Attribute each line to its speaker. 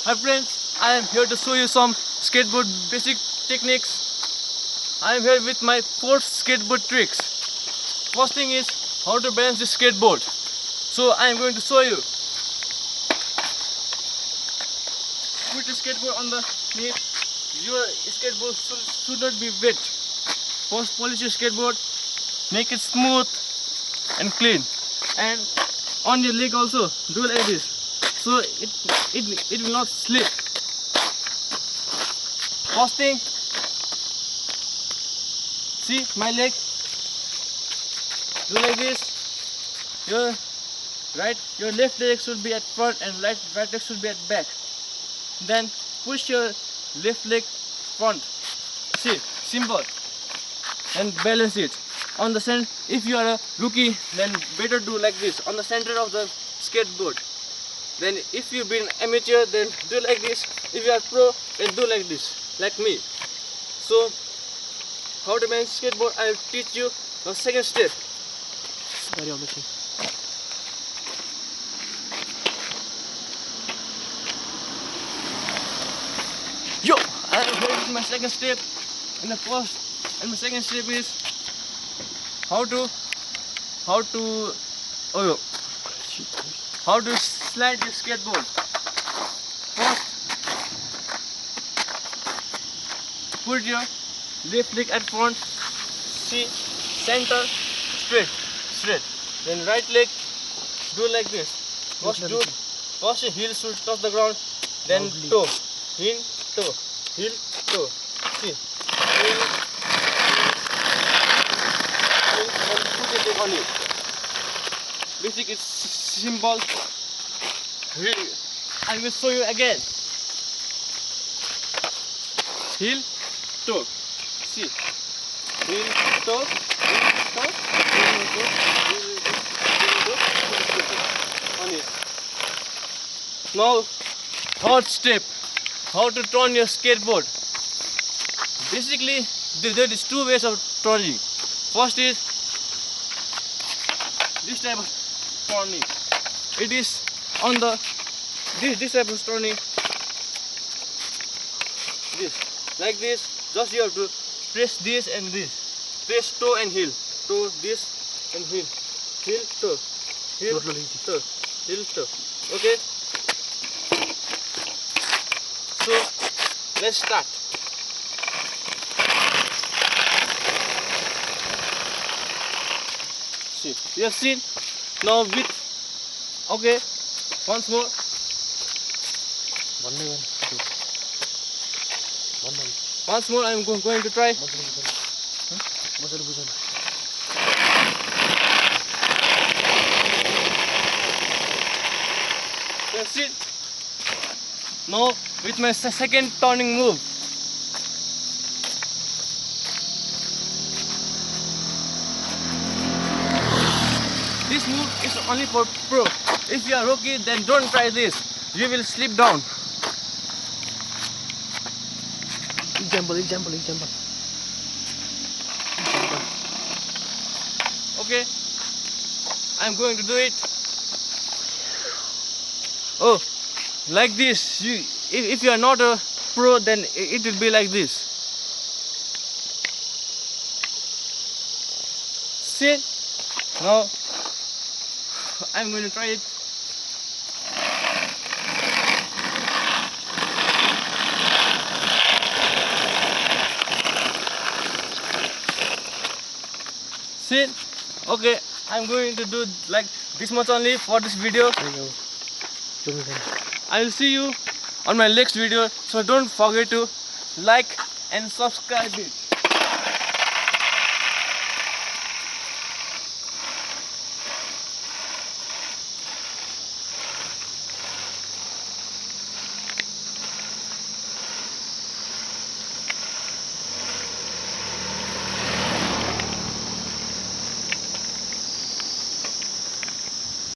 Speaker 1: Hi friends, I am here to show you some skateboard basic techniques. I am here with my 4 skateboard tricks. First thing is how to balance the skateboard. So I am going to show you. Put the skateboard on the knee. Your skateboard should not be wet. First polish your skateboard, make it smooth and clean. And on your leg also, do like this. So it will not slip. First thing, see my leg, do like this. Your left leg should be at front and right leg should be at back. Then push your left leg front. See, simple. And balance it on the center. If you are a rookie, then better do like this on the center of the skateboard. Then if you've been amateur, then do like this. If you are pro, then do like this, like me. So how to manage skateboard, I'll teach you the second step. Yo, I'm here with my second step. And the first and my second step is how to slide your skateboard. First, put your left leg at front. See, center, straight. Then right leg, do like this. First your heel should touch the ground. Then toe, heel, toe. See, heel, and put your leg on it. Basic is simple. Really, I will show you again. Heel, toe. See, heel, toe, on it. Now, third step, how to turn your skateboard. Basically, there is 2 ways of turning. First is this type of turning. It is on the this type of turning. This, like this. Just you have to press this and this. Press toe and heel. Toe, this and heel. Heel, toe. Heel, toe. Heel, toe. Okay. So let's start. See, you have seen. Now with once more. Once more, I am going to try. That's it. Now with my second turning move. This move is only for pro. If you are rookie, then don't try this. You will slip down. Example. Okay, I'm going to do it. Oh, like this. If you are not a pro, then it will be like this. See? Now I'm going to try it. See? Okay, I'm going to do like this much only for this video. I will see you on my next video. So don't forget to like and subscribe it.